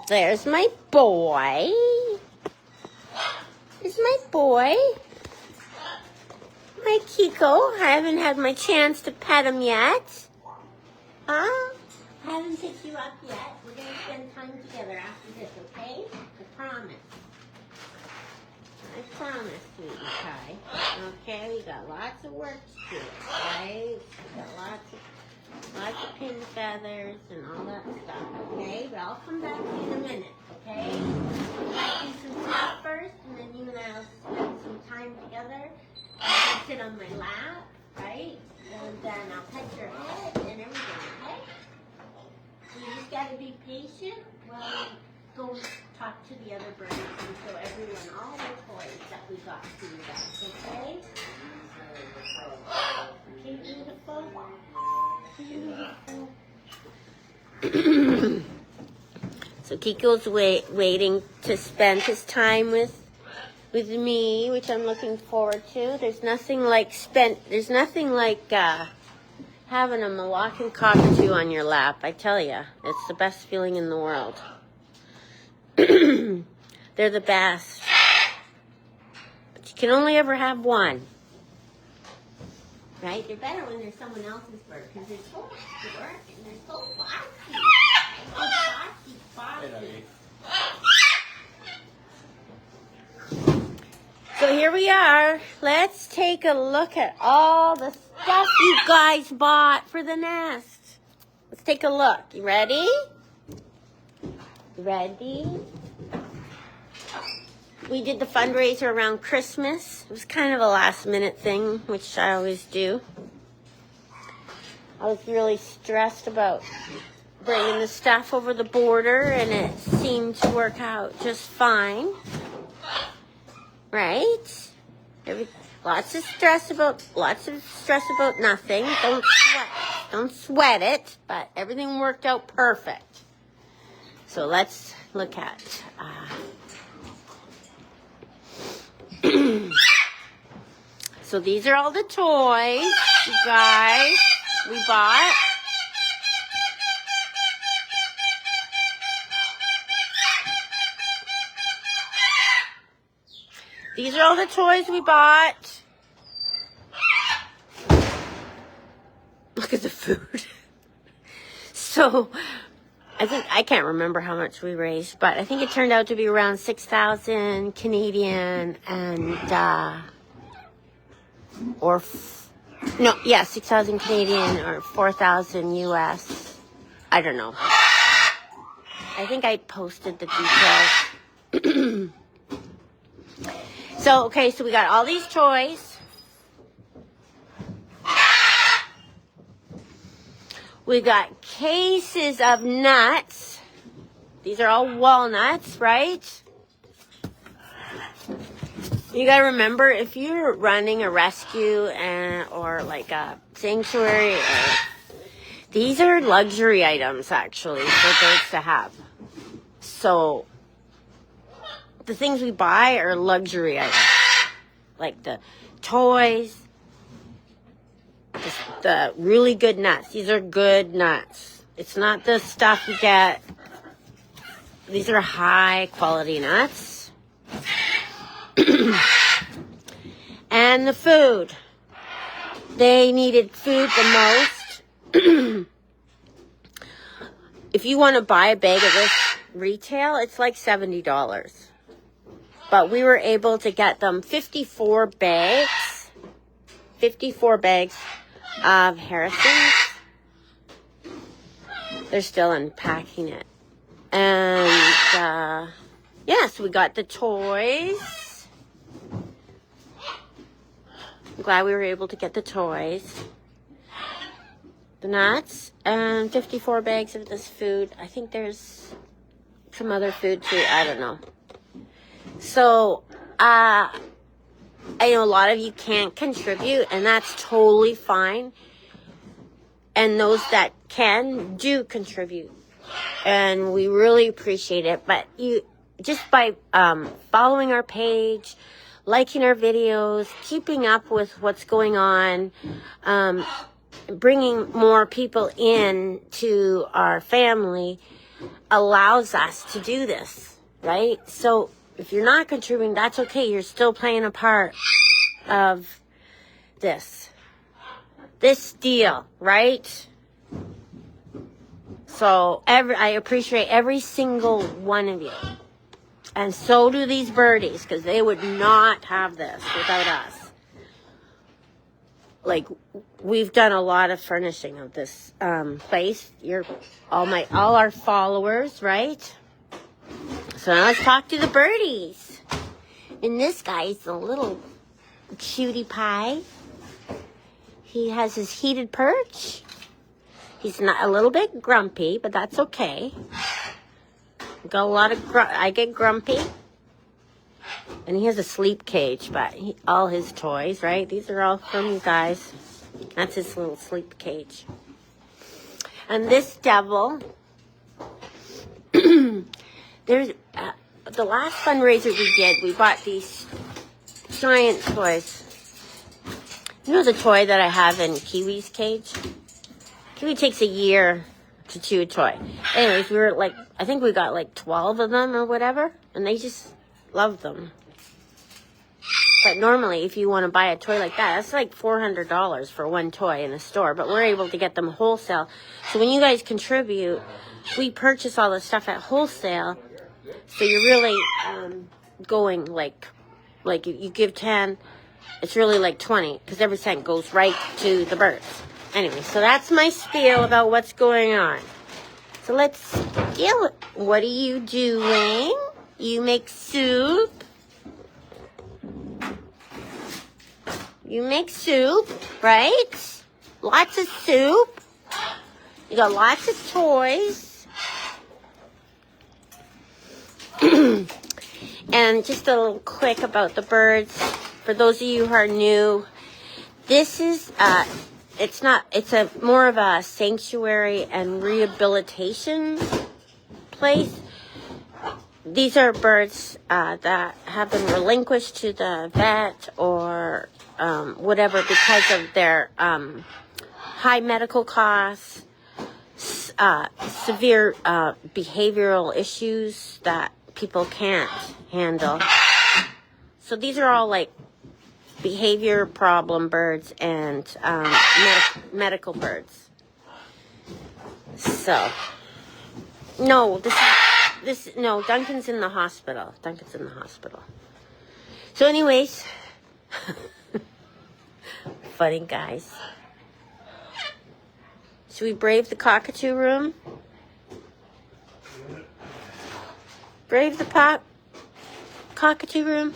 There's my boy. There's my boy. My Kiko. I haven't had my chance to pet him yet. Huh? I haven't picked you up yet. We're going to spend time together after this, okay? I promise. I promise, sweetie pie. Okay, we got lots of work to do, right? We got lots of pin feathers and all that stuff, okay? But I'll come back in a minute, okay? I'll do some stuff first, and then you and I will spend some time together. You can sit on my lap, right? And then I'll pet your head and everything, okay? So you just gotta be patient while we go talk to the other birds and show everyone all the toys that we got for you guys, okay? Okay, beautiful. Beautiful. So Kiko's waiting to spend his time with me, which I'm looking forward to. There's nothing like having a Moroccan cockatoo on your lap. I tell you, it's the best feeling in the world. They're the best. But you can only ever have one. Right? They're better when they're someone else's bird because they're so short and they're so bossy. Bossy. So here we are. Let's take a look at all the stuff you guys bought for the nest. Let's take a look. You ready? Ready? We did the fundraiser around Christmas. It was kind of a last minute thing, which I always do. I was really stressed about bringing the stuff over the border, and it seemed to work out just fine. Right? Lots of stress about nothing. Don't sweat it, but everything worked out perfect. So let's look at so these are all the toys, you guys, we bought. These are all the toys we bought. Look at the food. So, I can't remember how much we raised, but I think it turned out to be around 6,000 Canadian and, 6,000 Canadian or 4,000 US. I don't know. I think I posted the details. So we got all these toys. We got cases of nuts. These are all walnuts, right? You gotta remember, if you're running a rescue or like a sanctuary, these are luxury items actually for birds to have. So the things we buy are luxury items, like the toys, the really good nuts. These are good nuts. It's not the stuff you get. These are high quality nuts. And the food. They needed food the most. If you want to buy a bag of this retail, it's like $70. But we were able to get them 54 bags. 54 bags of Harrison's. They're still unpacking it. And, so we got the toys. I'm glad we were able to get the toys. The nuts. And 54 bags of this food. I think there's some other food too. I don't know. So, I know a lot of you can't contribute, and that's totally fine. And those that can, do contribute. And we really appreciate it. But you, just by following our page, liking our videos, keeping up with what's going on, bringing more people in to our family, allows us to do this, right? So if you're not contributing, that's okay. You're still playing a part of this deal, right? So I appreciate every single one of you. And so do these birdies, because they would not have this without us. Like, we've done a lot of furnishing of this place. You're all our followers, right? So now let's talk to the birdies. And this guy's a little cutie pie. He has his heated perch. He's not a little bit grumpy, but that's okay. Got a lot of I get grumpy. And he has a sleep cage, but all his toys, right? These are all from you guys. That's his little sleep cage. And this devil, there's the last fundraiser we did, we bought these giant toys. You know the toy that I have in Kiwi's cage? Kiwi takes a year to chew a toy. Anyways, we were like, I think we got like 12 of them or whatever, and they just love them. But normally, if you want to buy a toy like that, that's like $400 for one toy in a store. But we're able to get them wholesale. So when you guys contribute, we purchase all the stuff at wholesale. So you're really going like you give 10, it's really like 20. Because every cent goes right to the birds. Anyway, so that's my spiel about what's going on. So let's deal with, what are you doing? You make soup. You make soup, right? Lots of soup. You got lots of toys. And just a little quick about the birds. For those of you who are new, this is, it's more of a sanctuary and rehabilitation place. These are birds that have been relinquished to the vet or whatever because of their high medical costs, severe behavioral issues that people can't handle. So these are all like behavior problem birds and medical birds. So, no, no, Duncan's in the hospital. So anyways, funny guys. Should we brave the cockatoo room? Brave the cockatoo room?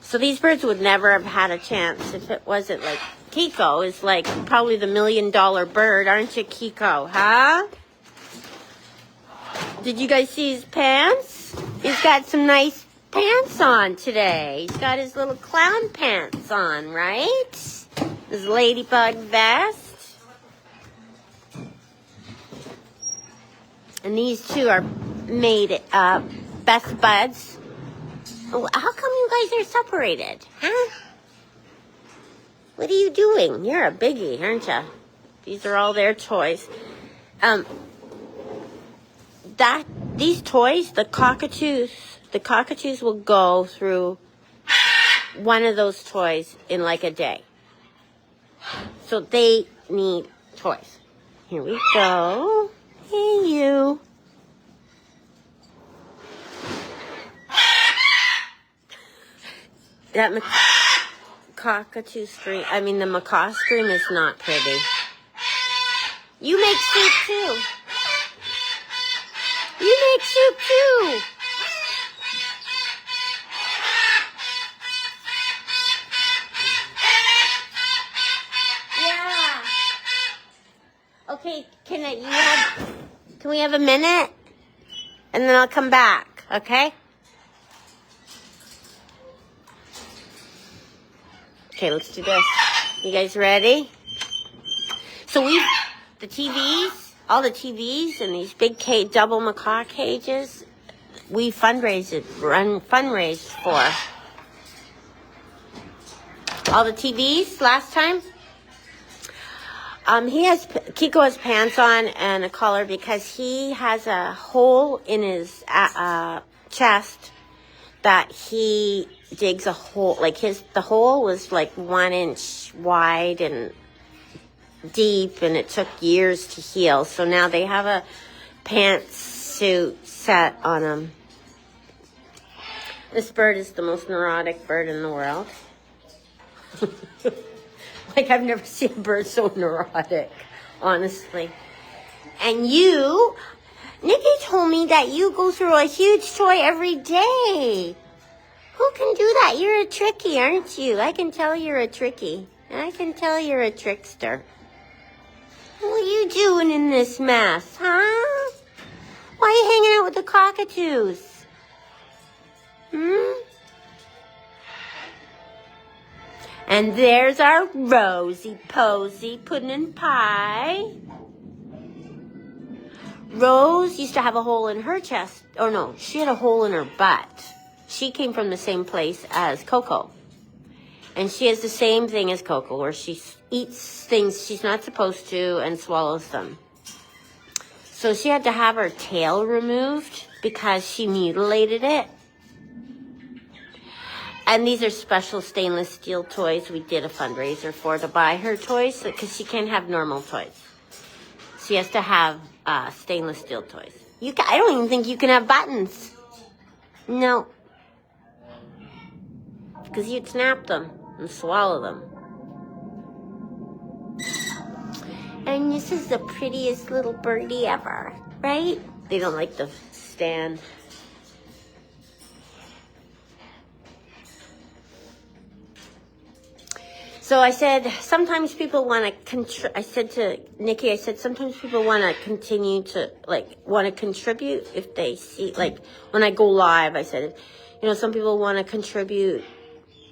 So these birds would never have had a chance if it wasn't like, Kiko is like probably the $1 million bird, aren't you, Kiko, huh? Did you guys see his pants? He's got some nice pants on today. He's got his little clown pants on, right? His ladybug vest. And these two are made best buds. Oh, how come you guys are separated, huh? What are you doing? You're a biggie, aren't you? These are all their toys. These toys, the cockatoos will go through one of those toys in like a day. So they need toys. Here we go. Hey, you. That cockatoo scream, the macaw scream is not pretty. You make soup too. You make soup too. Yeah. Okay, can we have a minute? And then I'll come back, okay? Okay, let's do this. You guys ready? So the TVs, all the TVs and these big double macaw cages, we fundraise for. All the TVs last time, Kiko has pants on and a collar because he has a hole in his chest that he digs a hole. Like the hole was like 1 inch wide and deep, and it took years to heal. So now they have a pantsuit set on him. This bird is the most neurotic bird in the world. Like, I've never seen a bird so neurotic, honestly. And you, Nikki told me that you go through a huge toy every day. Who can do that? You're a tricky, aren't you? I can tell you're a tricky. I can tell you're a trickster. What are you doing in this mess, huh? Why are you hanging out with the cockatoos? And there's our Rosie Posy pudding and pie. Rose used to have a hole in her chest. Or no, she had a hole in her butt. She came from the same place as Coco. And she has the same thing as Coco, where she eats things she's not supposed to and swallows them. So she had to have her tail removed because she mutilated it. And these are special stainless steel toys we did a fundraiser for to buy her toys because she can't have normal toys. She has to have stainless steel toys. I don't even think you can have buttons. No. Because you'd snap them and swallow them. And this is the prettiest little birdie ever, right? They don't like the stand. So I said, sometimes people want to, I said to Nikki, sometimes people want to continue to, want to contribute if they see, when I go live, I said, some people want to contribute,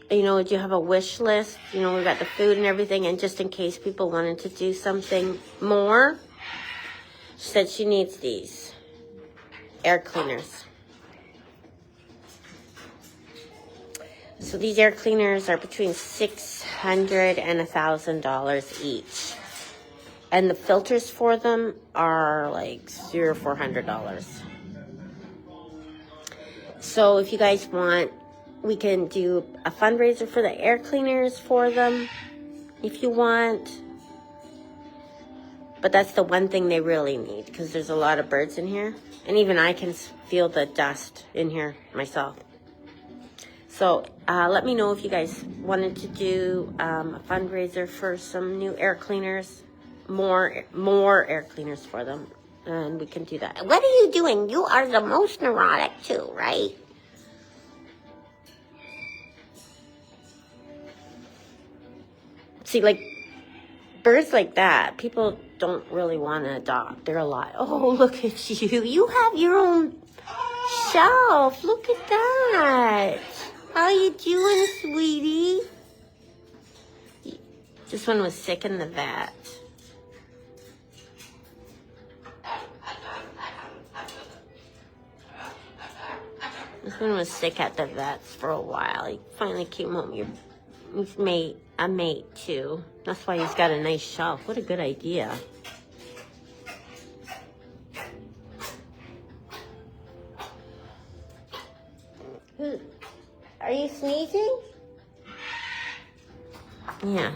do you have a wish list? We've got the food and everything, and just in case people wanted to do something more, she said she needs these air cleaners. So these air cleaners are between $600 and $1,000 each. And the filters for them are like $300 or $400. So if you guys want, we can do a fundraiser for the air cleaners for them if you want. But that's the one thing they really need because there's a lot of birds in here. And even I can feel the dust in here myself. So let me know if you guys wanted to do a fundraiser for some new air cleaners, more air cleaners for them, and we can do that. What are you doing? You are the most neurotic too, right? See, birds like that, people don't really want to adopt. They're alive. Oh, look at you. You have your own shelf. Look at that. How you doing, sweetie? This one was sick in the vet. This one was sick at the vets for a while. He finally came home. He's a mate too. That's why he's got a nice shelf. What a good idea. Are you sneezing? Yeah.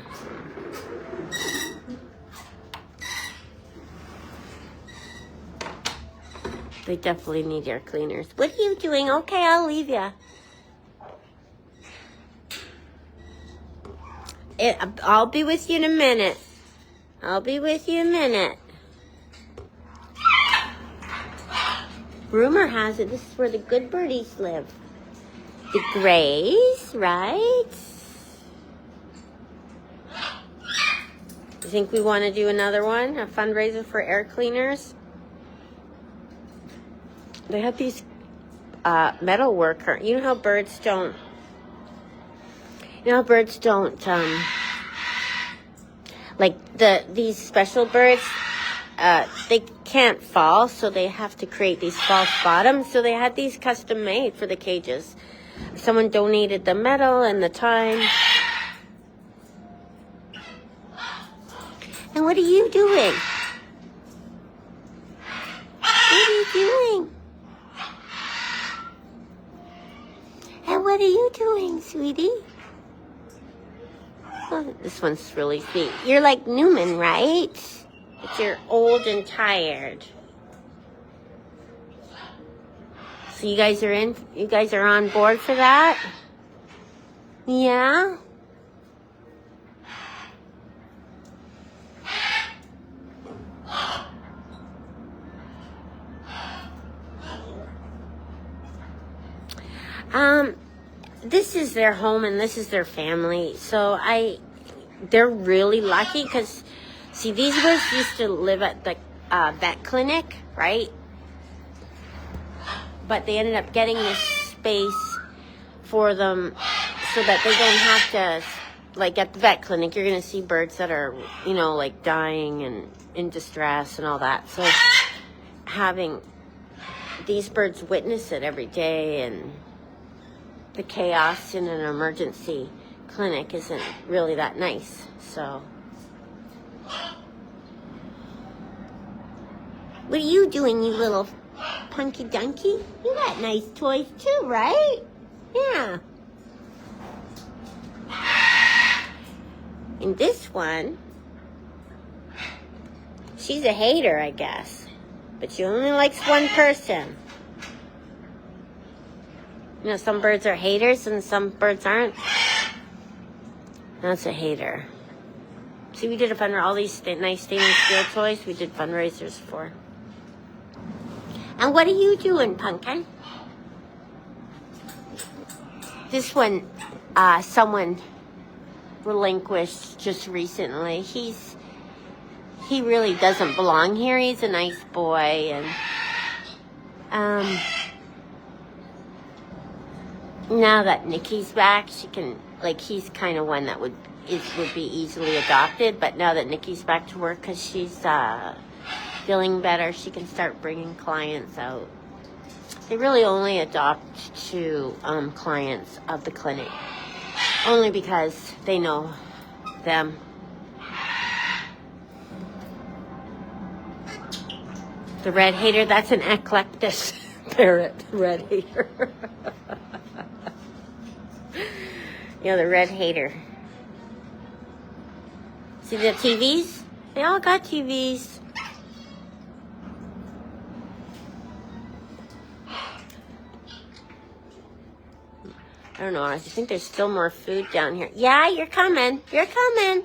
They definitely need air cleaners. What are you doing? Okay, I'll leave you. I'll be with you in a minute. Rumor has it this is where the good birdies live. The Grays, right? You think we want to do another one? A fundraiser for air cleaners? They have these metal worker. You know how birds don't... these special birds, they can't fall, so they have to create these false bottoms. So they had these custom made for the cages. Someone donated the metal and the time. And what are you doing? What are you doing? And what are you doing, sweetie? Oh, this one's really sweet. You're like Newman, right? But you're old and tired. So you guys are in? You guys are on board for that? Yeah? This is their home and this is their family. So they're really lucky because, see, these birds used to live at the vet clinic, right? But they ended up getting this space for them so that they don't have to, like at the vet clinic, you're going to see birds that are, you know, like dying and in distress and all that. So having these birds witness it every day and the chaos in an emergency clinic isn't really that nice. So what are you doing, you little punky dunky? You got nice toys too, right? Yeah. And this one, she's a hater, I guess. But she only likes one person. You know, some birds are haters and some birds aren't. That's a hater. See, we did a fundraiser, all these nice stainless steel toys we did fundraisers for. And what are you doing, Pumpkin? This one, someone relinquished just recently. He really doesn't belong here. He's a nice boy, and now that Nikki's back, she can, like, he's kind of one that would be easily adopted. But now that Nikki's back to work because she's feeling better, she can start bringing clients out. They really only adopt to clients of the clinic, only because they know them. The red hater, that's an eclectus parrot, red hater. You know, the red hater. See the TVs? They all got TVs. I don't know. I think there's still more food down here. Yeah, you're coming. You're coming.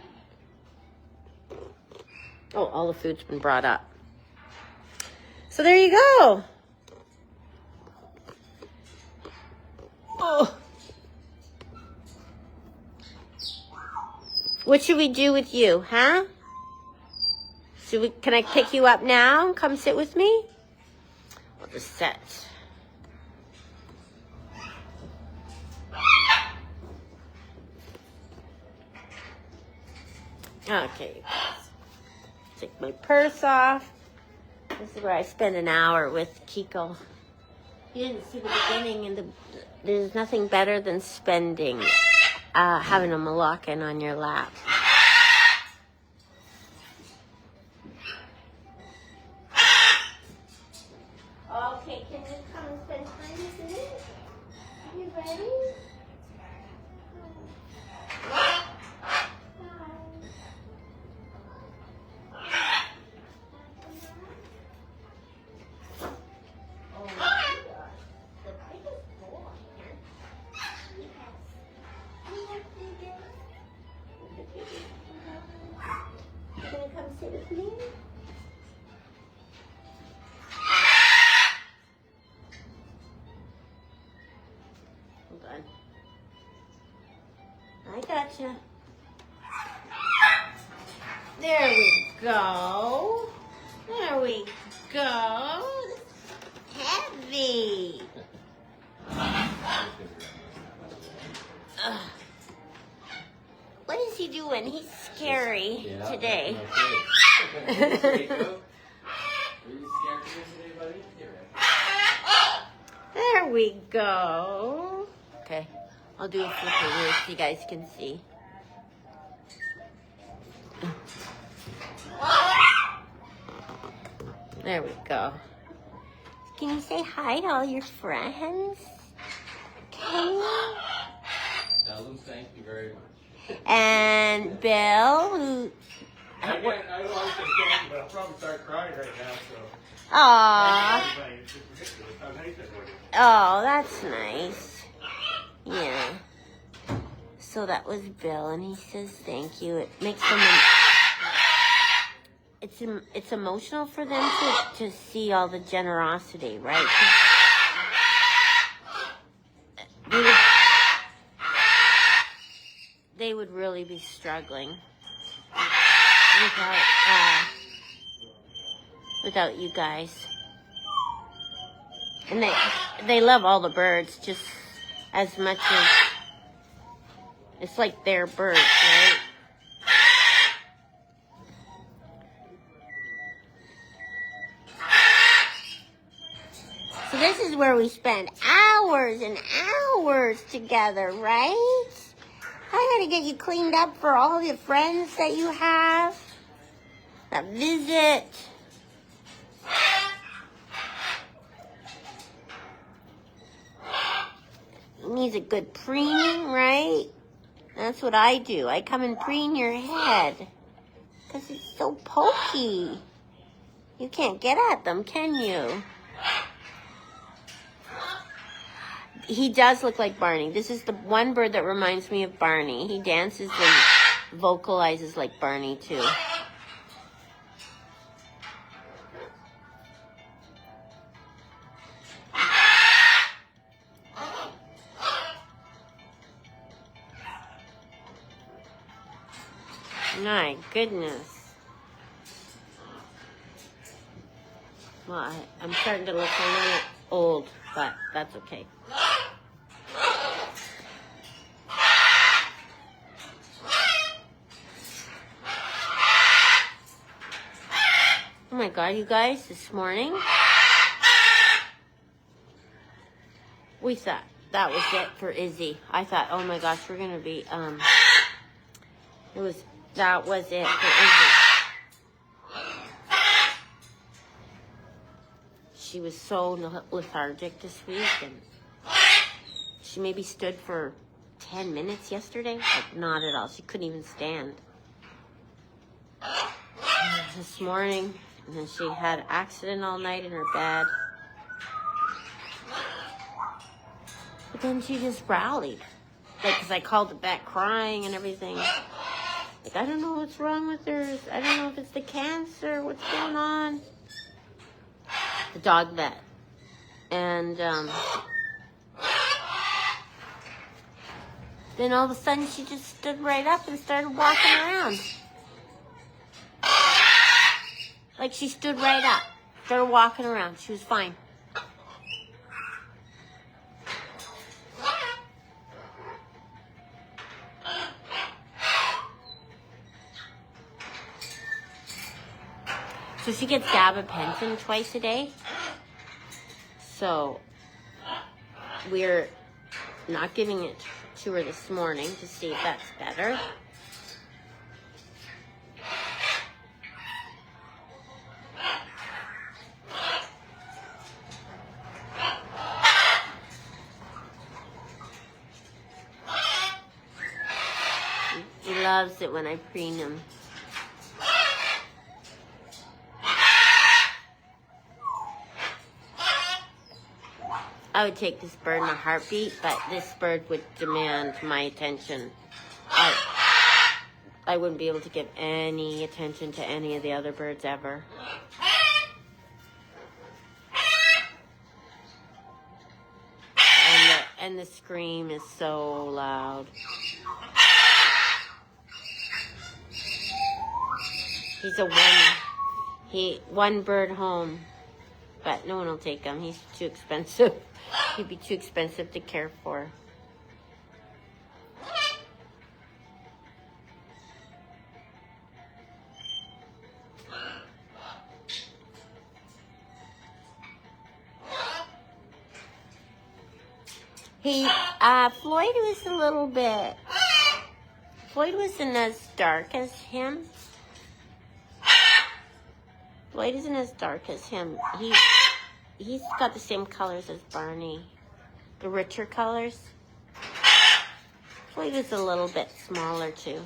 Oh, all the food's been brought up. So there you go. Oh. What should we do with you, huh? Can I pick you up now? Come sit with me? We'll just sit. Okay, take my purse off. This is where I spend an hour with Kiko. You didn't see the beginning, and there's nothing better than spending, having a Malaccan on your lap. Okay, can you come and spend time with me? Are you ready? I gotcha. There we go. There we go. Heavy. What is he doing? He's scary today. Are you scared today, buddy? There we go. Okay, I'll do a flipper so you guys can see. There we go. Can you say hi to all your friends? Can you? Tell them thank you very much. And Bill, who... I don't want to say thank you, but I'll probably start crying right now, so. Aww. It's ridiculous how nice everybody is. Oh, that's nice. Yeah. So that was Bill, and he says thank you. It makes them... It's emotional for them to see all the generosity, right? They would really be struggling without you guys. And they love all the birds just as much as it's like their birds, right? So this is where we spend hours and hours together, right? I gotta get you cleaned up for all the friends that you have that visit. It needs a good preening, right? That's what I do. I come and preen your head because it's so pokey. You can't get at them, can you? He does look like Barney. This is the one bird that reminds me of Barney. He dances and vocalizes like Barney, too. My goodness. Well, I'm starting to look a little old, but that's okay. Oh my God, you guys, this morning, we thought that was it for Izzy. I thought, oh my gosh, we're going to be, that was it for Izzy. She was so lethargic this week, and she maybe stood for 10 minutes yesterday. Like, not at all. She couldn't even stand. This morning, and then she had an accident all night in her bed. But then she just rallied. Like, because I called the vet crying and everything. Like, I don't know what's wrong with her. I don't know if it's the cancer. What's going on? The dog vet. And then all of a sudden she just stood right up and started walking around. Like, she stood right up, started walking around. She was fine. So she gets gabapentin twice a day. So we're not giving it to her this morning to see if that's better. He loves it when I preen him. I would take this bird in a heartbeat, but this bird would demand my attention. I wouldn't be able to give any attention to any of the other birds ever. And the scream is so loud. He's a one bird home, but no one will take him. He's too expensive. He'd be too expensive to care for. Floyd was a little bit... Floyd wasn't as dark as him. Dwight isn't as dark as him. He's got the same colors as Barney. The richer colors. Dwight is a little bit smaller too.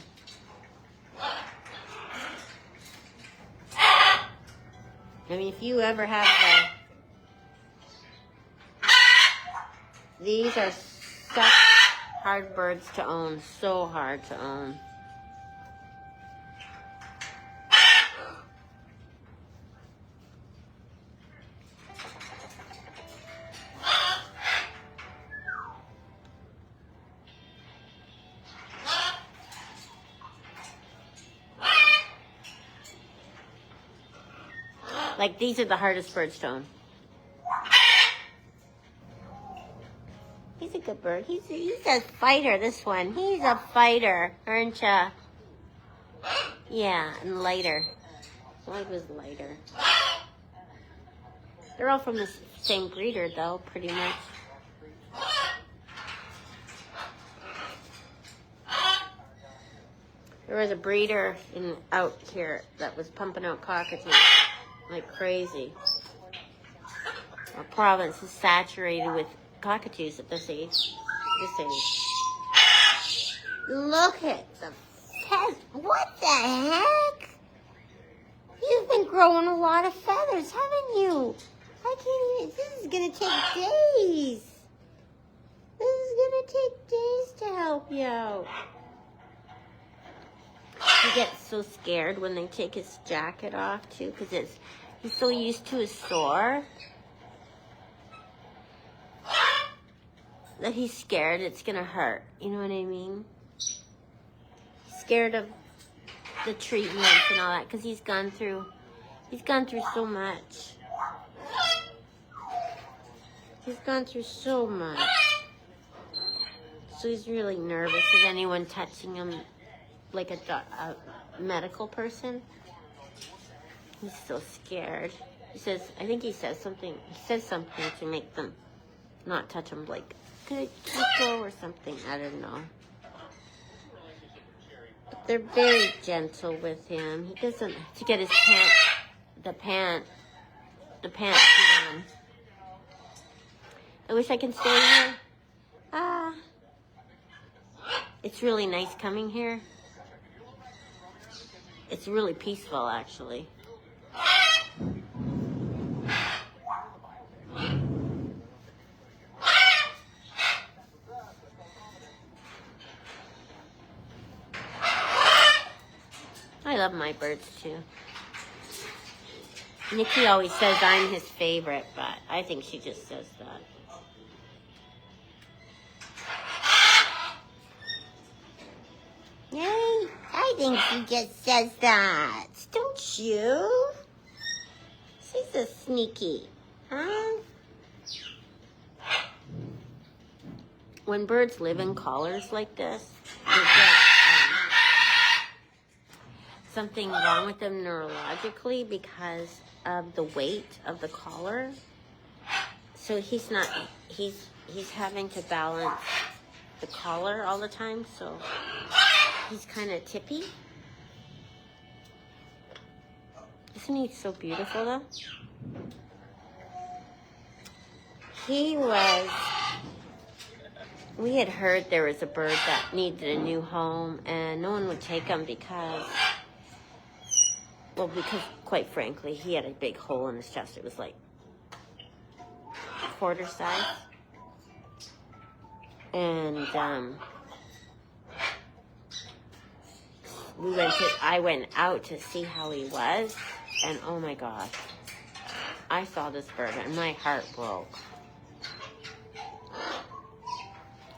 I mean, if you ever have these are such hard birds to own. So hard to own. Like, these are the hardest birds to own. He's a good bird. He's a fighter, this one. He's a fighter, aren't ya? Yeah, and lighter. Lloyd was lighter. They're all from the same breeder, though, pretty much. There was a breeder out here that was pumping out cockatoos like crazy. Our province is saturated with cockatoos at this age. Look at the pet. What the heck? You've been growing a lot of feathers, haven't you? I can't even. This is gonna take days. This is gonna take days to help you out. He gets so scared when they take his jacket off too, because he's so used to his sore that he's scared it's gonna hurt. You know what I mean? He's scared of the treatments and all that because he's gone through so much. He's gone through so much. So he's really nervous of anyone touching him like a medical person. He's so scared. I think he says something to make them not touch him, like, could I go or something, I don't know. But they're very gentle with him. He doesn't, to get his the pants on. I wish I could stay here. It's really nice coming here. It's really peaceful, actually. I love my birds, too. Nikki always says I'm his favorite, but I think she just says that. Yay! I think she just says that. Don't you? She's a sneaky, huh? When birds live in collars like this, they get something wrong with them neurologically because of the weight of the collar. So he's having to balance the collar all the time, so he's kind of tippy. Isn't he so beautiful, though? We had heard there was a bird that needed a new home, and no one would take him because, quite frankly, he had a big hole in his chest. It was like quarter size. And I went out to see how he was, and oh my gosh, I saw this bird and my heart broke.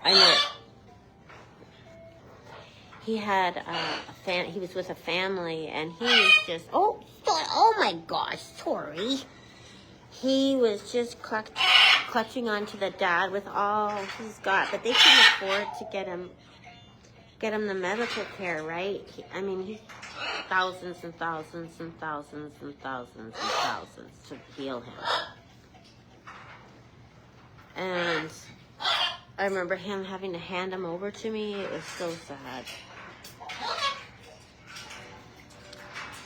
I knew it. He had he was with a family, and he was just, oh my gosh, Tori. He was just clutching onto the dad with all he's got, but they couldn't afford to get him the medical care, right? He's thousands and thousands and thousands and thousands and thousands to heal him. And I remember him having to hand him over to me. It was so sad.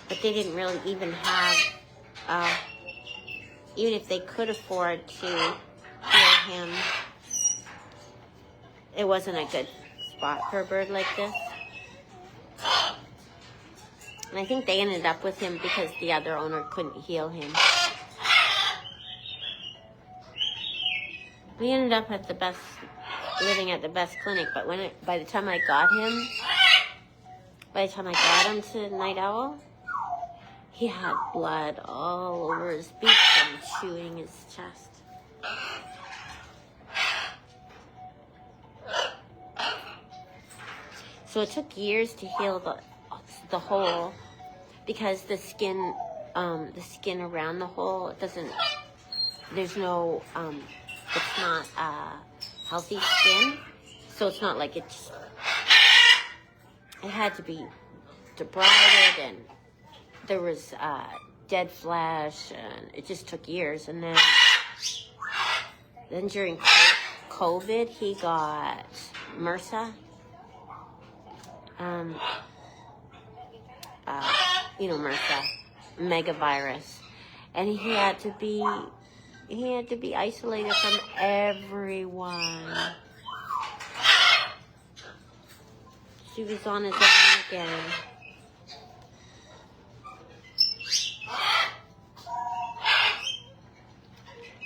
But they didn't really even have even if they could afford to heal him, it wasn't a good spot for a bird like this. And I think they ended up with him because the other owner couldn't heal him. We ended up at living at the best clinic, but by the time I got him to Night Owl, he had blood all over his beak from chewing his chest. So it took years to heal the hole, because the skin around the hole, it's not healthy skin, so it's not like it had to be debrided, and there was dead flesh, and it just took years. And then during COVID, he got MRSA. MRSA, megavirus, and he had to be isolated from everyone. He was on his own again.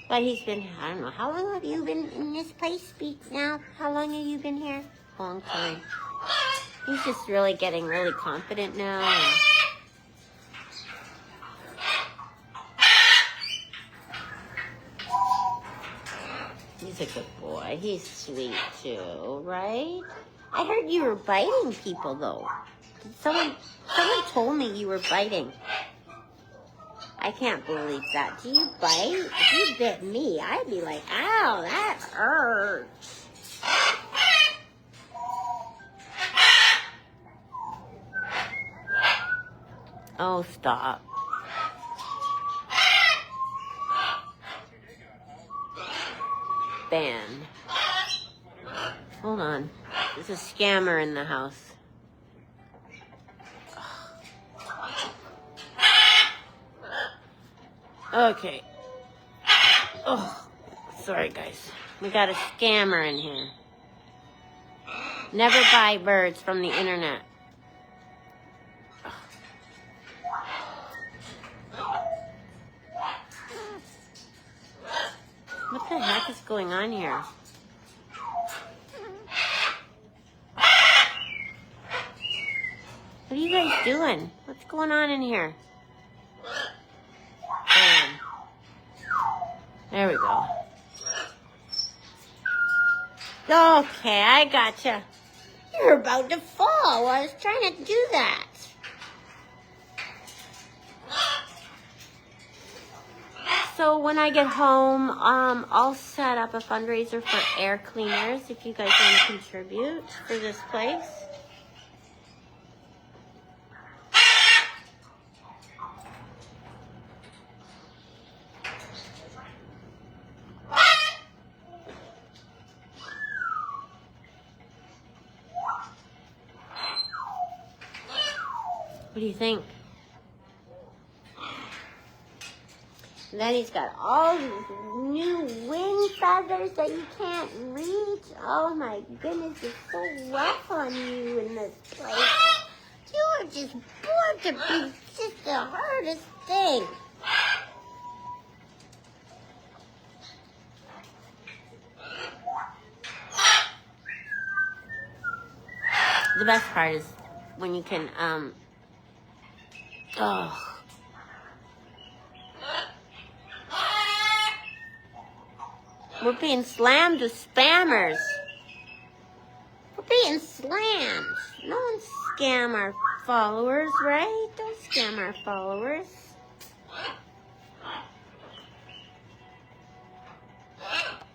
But he's been, I don't know, how long have you been in this place? Speak now. How long have you been here? Long time. He's just really getting really confident now. And he's a good boy. He's sweet too, right? I heard you were biting people though. Someone told me you were biting. I can't believe that. Do you bite? If you bit me, I'd be like, ow, that hurts. Oh, stop. Ban. Hold on. There's a scammer in the house. Okay. Oh, sorry guys. We got a scammer in here. Never buy birds from the internet. What the heck is going on here? What are you guys doing? What's going on in here? There we go. Okay, I gotcha. You were about to fall while I was trying to do that. So when I get home, I'll set up a fundraiser for air cleaners if you guys want to contribute for this place. What do you think? And then he's got all these new wing feathers that you can't reach. Oh my goodness, it's so rough on you in this place. You are just born to be just the hardest thing. The best part is when you can, we're being slammed with spammers. We're being slammed. No one scam our followers, right? Don't scam our followers.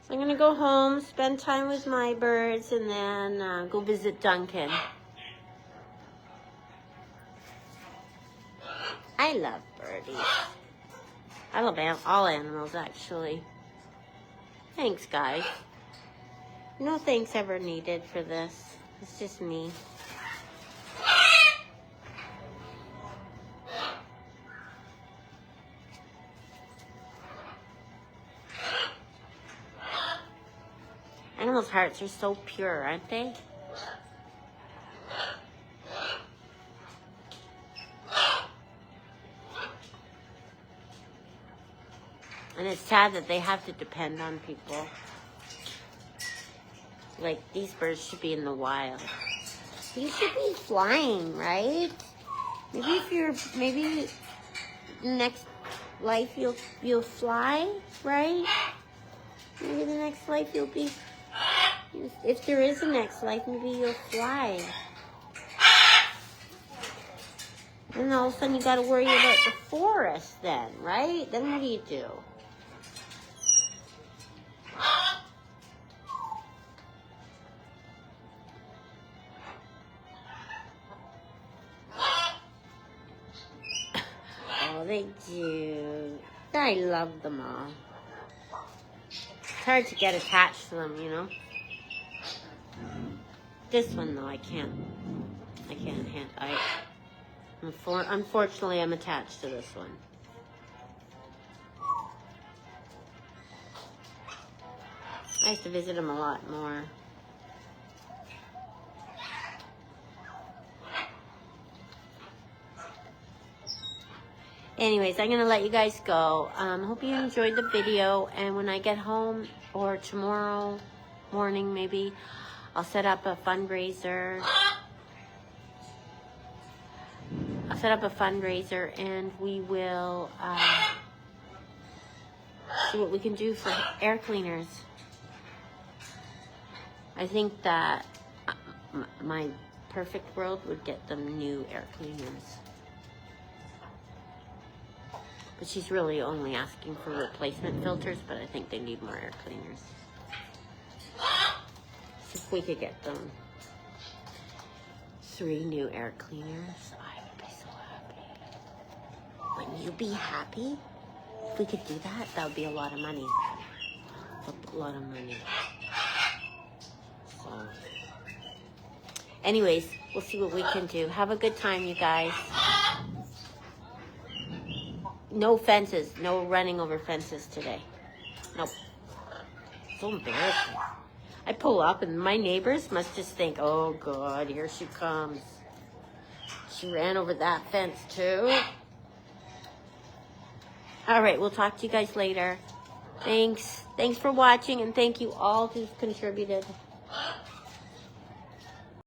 So I'm going to go home, spend time with my birds, and then go visit Duncan. I love birdies. I love all animals, actually. Thanks, guys. No thanks ever needed for this. It's just me. Animals' hearts are so pure, aren't they? And it's sad that they have to depend on people. Like, these birds should be in the wild. You should be flying, right? Maybe next life you'll fly, right? Maybe the next life you'll be, if there is a next life, maybe you'll fly. And all of a sudden you gotta worry about the forest then, right? Then what do you do? Oh, they do. I love them all. It's hard to get attached to them, you know? This one, though, I can't unfortunately, I'm attached to this one. I used to visit him a lot more. Anyways, I'm going to let you guys go. Hope you enjoyed the video. And when I get home, or tomorrow morning maybe, I'll set up a fundraiser. And we will see what we can do for air cleaners. I think that my perfect world would get them new air cleaners. But she's really only asking for replacement filters, but I think they need more air cleaners. So if we could get them 3 new air cleaners, I would be so happy. Wouldn't you be happy? If we could do that, that would be a lot of money. A lot of money. So, anyways, we'll see what we can do. Have a good time, you guys. No fences. No running over fences today. Nope. So embarrassing. I pull up and my neighbors must just think, oh God, here she comes. She ran over that fence too. All right, we'll talk to you guys later. Thanks for watching, and thank you all who've contributed.